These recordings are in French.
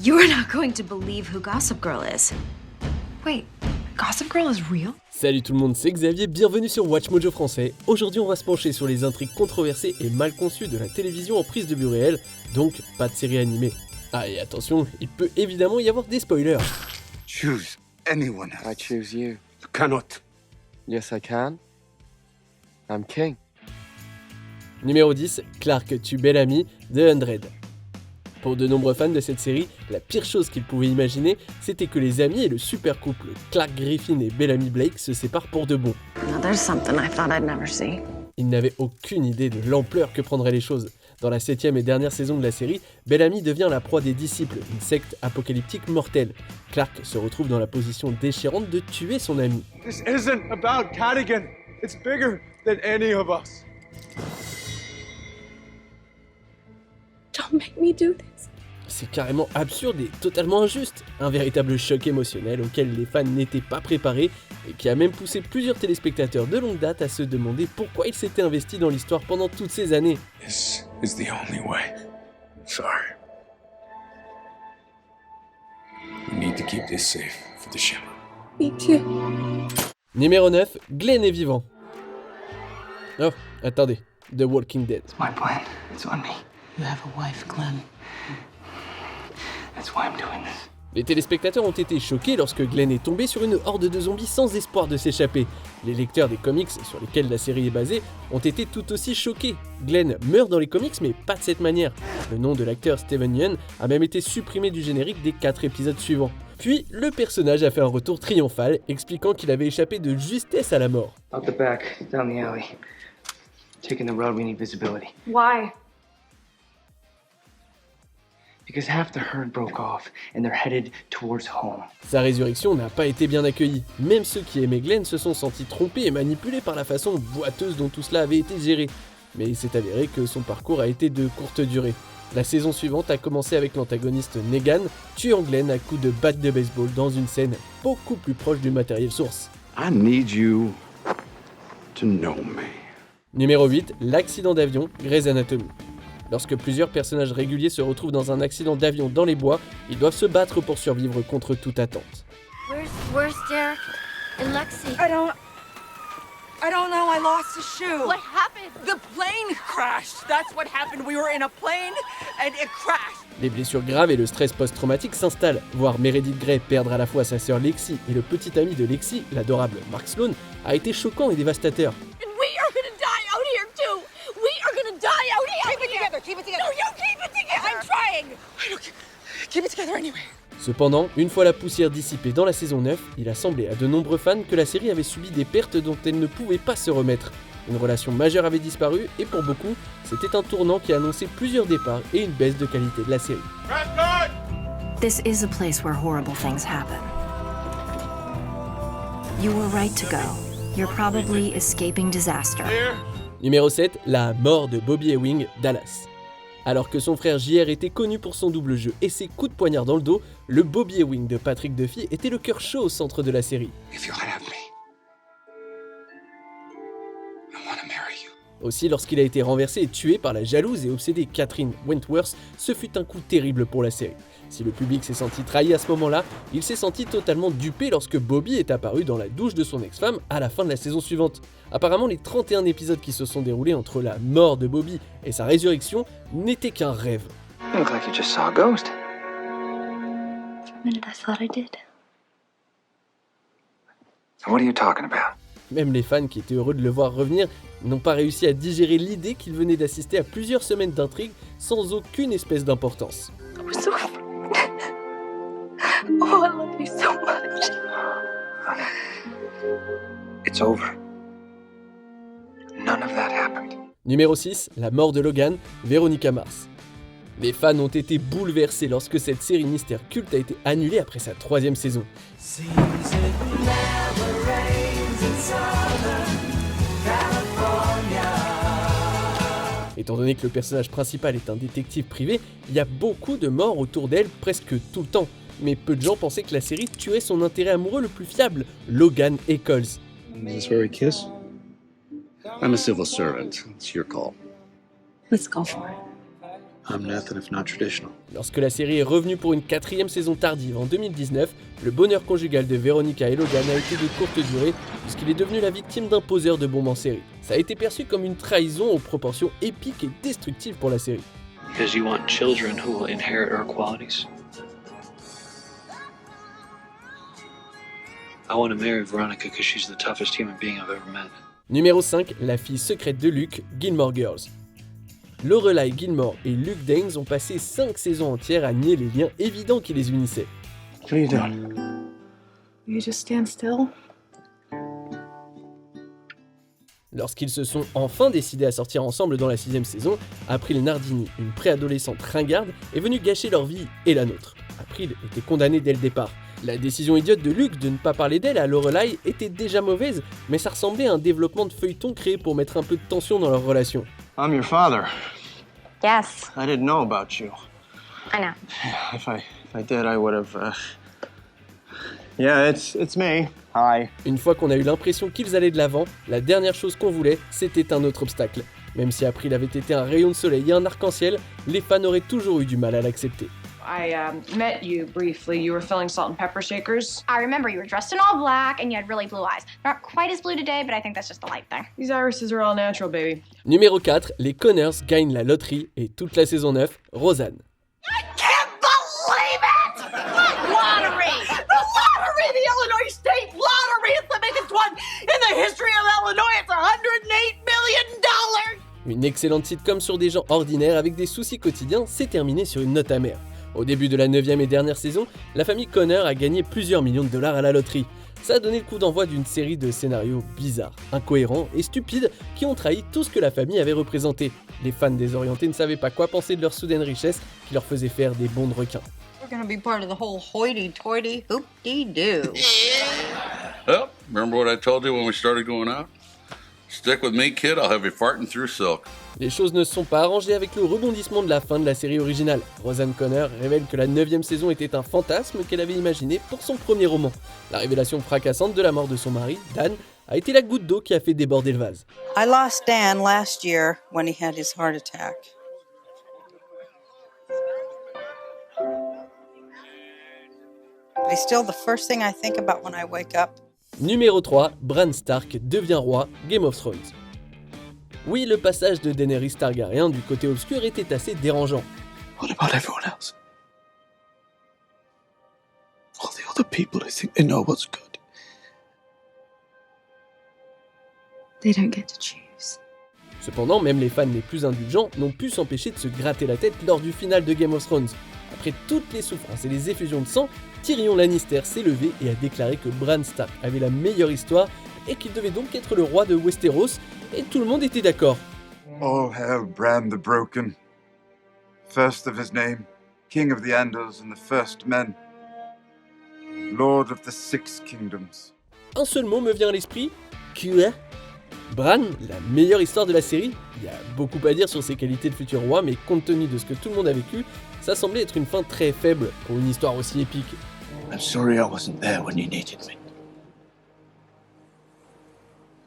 You are not going to believe who Gossip Girl is. Wait, Gossip Girl is real? Salut tout le monde, c'est Xavier, bienvenue sur Watch Mojo Français. Aujourd'hui on va se pencher sur les intrigues controversées et mal conçues de la télévision en prise de vue réelle, donc pas de série animée. Ah et attention, il peut évidemment y avoir des spoilers. Choose anyone else. I choose you. You cannot. Yes, I can. I'm king. Numéro 10, Clark tue Bellamy, The 100. Pour de nombreux fans de cette série, la pire chose qu'ils pouvaient imaginer, c'était que les amis et le super couple Clark Griffin et Bellamy Blake se séparent pour de bon. Now there's something I thought I'd never see. Ils n'avaient aucune idée de l'ampleur que prendraient les choses. Dans la 7e et dernière saison de la série, Bellamy devient la proie des disciples, une secte apocalyptique mortelle. Clark se retrouve dans la position déchirante de tuer son ami. This isn't about Cadigan. It's bigger than any of us. Don't make me do this. C'est carrément absurde et totalement injuste. Un véritable choc émotionnel auquel les fans n'étaient pas préparés et qui a même poussé plusieurs téléspectateurs de longue date à se demander pourquoi ils s'étaient investis dans l'histoire pendant toutes ces années. This is the only way. Sorry. We need to keep this safe for the ship. Me too. Numéro 9, Glenn est vivant. Oh, attendez, The Walking Dead. My plan. It's on me. You have a wife, Glenn. That's why I'm doing this. Les téléspectateurs ont été choqués lorsque Glenn est tombé sur une horde de zombies sans espoir de s'échapper. Les lecteurs des comics sur lesquels la série est basée ont été tout aussi choqués. Glenn meurt dans les comics mais pas de cette manière. Le nom de l'acteur Steven Yeun a même été supprimé du générique des 4 épisodes suivants. Puis, le personnage a fait un retour triomphal, expliquant qu'il avait échappé de justesse à la mort. Out the back, down the alley. Taking the road, we need visibility. Why? Because half the herd broke off, and they're headed towards home. Sa résurrection n'a pas été bien accueillie. Même ceux qui aimaient Glenn se sont sentis trompés et manipulés par la façon boiteuse dont tout cela avait été géré. Mais il s'est avéré que son parcours a été de courte durée. La saison suivante a commencé avec l'antagoniste Negan, tuant Glenn à coups de batte de baseball dans une scène beaucoup plus proche du matériel source. I need you to know me. Numéro 8, l'accident d'avion, Grey's Anatomy. Lorsque plusieurs personnages réguliers se retrouvent dans un accident d'avion dans les bois, ils doivent se battre pour survivre contre toute attente. Where's Derek and Lexi? I don't know. I lost a shoe. What happened? The plane crashed. That's what happened. We were in a plane and it crashed. Les blessures graves et le stress post-traumatique s'installent. Voir Meredith Grey perdre à la fois sa sœur Lexi et le petit ami de Lexi, l'adorable Mark Sloan, a été choquant et dévastateur. And we are gonna die out here too. We are gonna die out here. Keep it together. Keep it together. No, you keep it together. I'm trying. I don't keep it together anyway. Cependant, une fois la poussière dissipée dans la saison 9, il a semblé à de nombreux fans que la série avait subi des pertes dont elle ne pouvait pas se remettre. Une relation majeure avait disparu et pour beaucoup, c'était un tournant qui annonçait plusieurs départs et une baisse de qualité de la série. This is a place where horrible things happen. You were right to go. You're probably escaping disaster. Numéro 7, la mort de Bobby Ewing, Dallas. Alors que son frère JR était connu pour son double jeu et ses coups de poignard dans le dos, le Bobby Ewing de Patrick Duffy était le cœur chaud au centre de la série. If you'll have me, I want to marry you. Aussi, lorsqu'il a été renversé et tué par la jalouse et obsédée Catherine Wentworth, ce fut un coup terrible pour la série. Si le public s'est senti trahi à ce moment-là, il s'est senti totalement dupé lorsque Bobby est apparu dans la douche de son ex-femme à la fin de la saison suivante. Apparemment, les 31 épisodes qui se sont déroulés entre la mort de Bobby et sa résurrection n'étaient qu'un rêve. You look like you just saw a ghost. For a minute, I thought I did. What are you talking about? Même les fans qui étaient heureux de le voir revenir n'ont pas réussi à digérer l'idée qu'ils venaient d'assister à plusieurs semaines d'intrigue sans aucune espèce d'importance. I was so Oh, I love you so much. Honey, it's over. None of that happened. Numéro 6, la mort de Logan, Veronica Mars. Les fans ont été bouleversés lorsque cette série mystère culte a été annulée après sa 3e saison. Étant donné que le personnage principal est un détective privé, il y a beaucoup de morts autour d'elle presque tout le temps. Mais peu de gens pensaient que la série tuerait son intérêt amoureux le plus fiable, Logan Eccles. Is this where we kiss? I'm a civil servant. It's your call. Let's go for it. I'm nothing if not traditional. Lorsque la série est revenue pour une 4e saison tardive en 2019, le bonheur conjugal de Veronica et Logan a été de courte durée puisqu'il est devenu la victime d'un poseur de bombes en série. Ça a été perçu comme une trahison aux proportions épiques et destructives pour la série. Because you want children who will inherit our qualities. I want to marry Veronica because she's the toughest human being I've ever met. Numéro 5, la fille secrète de Luke, Gilmore Girls. Lorelai Gilmore et Luke Danes ont passé 5 saisons entières à nier les liens évidents qui les unissaient. What are you doing? You just stand still. Lorsqu'ils se sont enfin décidés à sortir ensemble dans la 6e saison, April Nardini, une préadolescente ringarde, est venue gâcher leur vie et la nôtre. April était condamnée dès le départ. La décision idiote de Luke de ne pas parler d'elle à Lorelai était déjà mauvaise, mais ça ressemblait à un développement de feuilleton créé pour mettre un peu de tension dans leur relation. I'm your father. Yes, I didn't know about you. I know. If I did, I would have. Yeah, it's me. Hi. Une fois qu'on a eu l'impression qu'ils allaient de l'avant, la dernière chose qu'on voulait, c'était un autre obstacle. Même si April avait été un rayon de soleil et un arc-en-ciel, les fans auraient toujours eu du mal à l'accepter. I met you briefly. You were filling salt and pepper shakers. I remember you were dressed in all black and you had really blue eyes. Not quite as blue today, but I think that's just the light thing. These irises are all natural, baby. Numéro 4, les Connors gagnent la loterie et toute la saison 9, Roseanne. I can't believe it! What lottery? The lottery! The Illinois State Lottery! It's the biggest one in the history of Illinois! It's $108 million! Une excellente sitcom sur des gens ordinaires avec des soucis quotidiens s'est terminée sur une note amère. Au début de la 9e et dernière saison, la famille Connor a gagné plusieurs millions de dollars à la loterie. Ça a donné le coup d'envoi d'une série de scénarios bizarres, incohérents et stupides qui ont trahi tout ce que la famille avait représenté. Les fans désorientés ne savaient pas quoi penser de leur soudaine richesse qui leur faisait faire des bonds de requins. We're gonna be part of the whole hoity-toity hoop-dee-doo. Well, remember what I told you when we started going out? Stick with me, kid, I'll have you farting through silk. Les choses ne se sont pas arrangées avec le rebondissement de la fin de la série originale. Roseanne Connor révèle que la 9e saison était un fantasme qu'elle avait imaginé pour son premier roman. La révélation fracassante de la mort de son mari, Dan, a été la goutte d'eau qui a fait déborder le vase. I lost Dan last year when he had his heart attack. But he's still the first thing I think about when I wake up. Numéro 3, Bran Stark devient roi, Game of Thrones. Oui, le passage de Daenerys Targaryen du côté obscur était assez dérangeant. What about everyone else? All the other people who think they know what's good. They don't get to choose. Cependant, même les fans les plus indulgents n'ont pu s'empêcher de se gratter la tête lors du final de Game of Thrones. Après toutes les souffrances et les effusions de sang, Tyrion Lannister s'est levé et a déclaré que Bran Stark avait la meilleure histoire et qu'il devait donc être le roi de Westeros, et tout le monde était d'accord. All hail Bran the Broken, first of his name, king of the Andals and the first men, lord of the Six Kingdoms. Un seul mot me vient à l'esprit, quoi? Bran, la meilleure histoire de la série. Il y a beaucoup à dire sur ses qualités de futur roi, mais compte tenu de ce que tout le monde a vécu, ça semblait être une fin très faible pour une histoire aussi épique. I'm sorry I wasn't there when you needed me.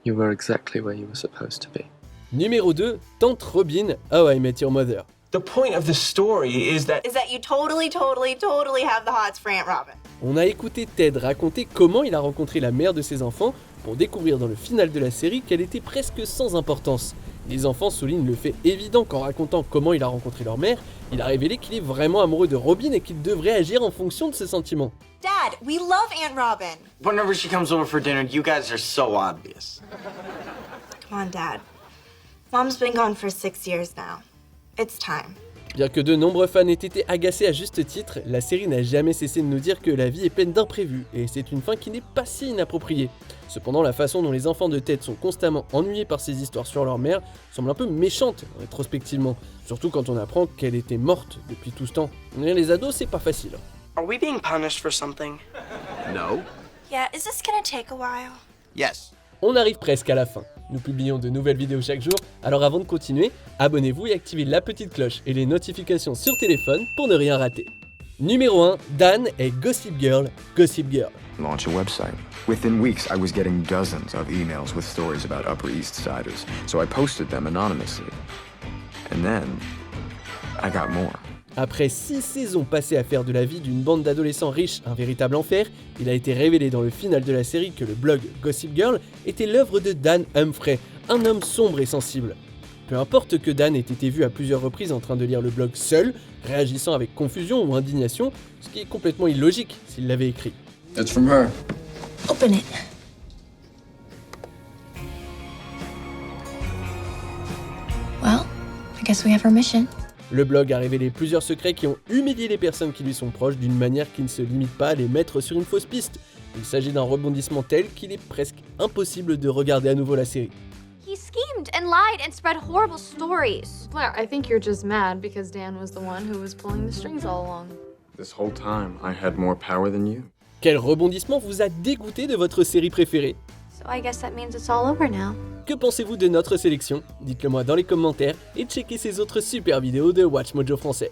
You were exactly where you were supposed to be. Numéro 2, Tante Robin, How I Met Your Mother. The point of the story is that you totally have the hots for Aunt Robin. On a écouté Ted raconter comment il a rencontré la mère de ses enfants pour découvrir dans le final de la série qu'elle était presque sans importance. Les enfants soulignent le fait évident qu'en racontant comment il a rencontré leur mère, il a révélé qu'il est vraiment amoureux de Robin et qu'il devrait agir en fonction de ses sentiments. Dad, we love Aunt Robin. Whenever she comes over for dinner, you guys are so obvious. Come on, Dad. Mom's been gone for 6 years now. It's time. Bien que de nombreux fans aient été agacés à juste titre, la série n'a jamais cessé de nous dire que la vie est pleine d'imprévus, et c'est une fin qui n'est pas si inappropriée. Cependant, la façon dont les enfants de Ted sont constamment ennuyés par ces histoires sur leur mère semble un peu méchante, rétrospectivement, surtout quand on apprend qu'elle était morte depuis tout ce temps. Les ados, c'est pas facile. Are we being punished for something? No. Yeah, is this gonna take a while? Yes. On arrive presque à la fin. Nous publions de nouvelles vidéos chaque jour, alors avant de continuer, abonnez-vous et activez la petite cloche et les notifications sur téléphone pour ne rien rater. Numéro 1, Dan est Gossip Girl, Gossip Girl. Launch a website. Within weeks, I was getting dozens of emails with stories about Upper East Siders, so I posted them anonymously. And then, I got more. Après 6 saisons passées à faire de la vie d'une bande d'adolescents riches un véritable enfer, il a été révélé dans le final de la série que le blog Gossip Girl était l'œuvre de Dan Humphrey, un homme sombre et sensible. Peu importe que Dan ait été vu à plusieurs reprises en train de lire le blog seul, réagissant avec confusion ou indignation, ce qui est complètement illogique s'il l'avait écrit. It's from her. Open it. Well, I guess we have our mission. Le blog a révélé plusieurs secrets qui ont humilié les personnes qui lui sont proches d'une manière qui ne se limite pas à les mettre sur une fausse piste. Il s'agit d'un rebondissement tel qu'il est presque impossible de regarder à nouveau la série. He schemed and lied and spread horrible stories. Blair, I think you're just mad because Dan was the one who was pulling the strings all along. This whole time, I had more power than you. Quel rebondissement vous a dégoûté de votre série préférée? So I guess that means it's all over now. Que pensez-vous de notre sélection? Dites-le moi dans les commentaires et checkez ces autres super vidéos de Watch Mojo français.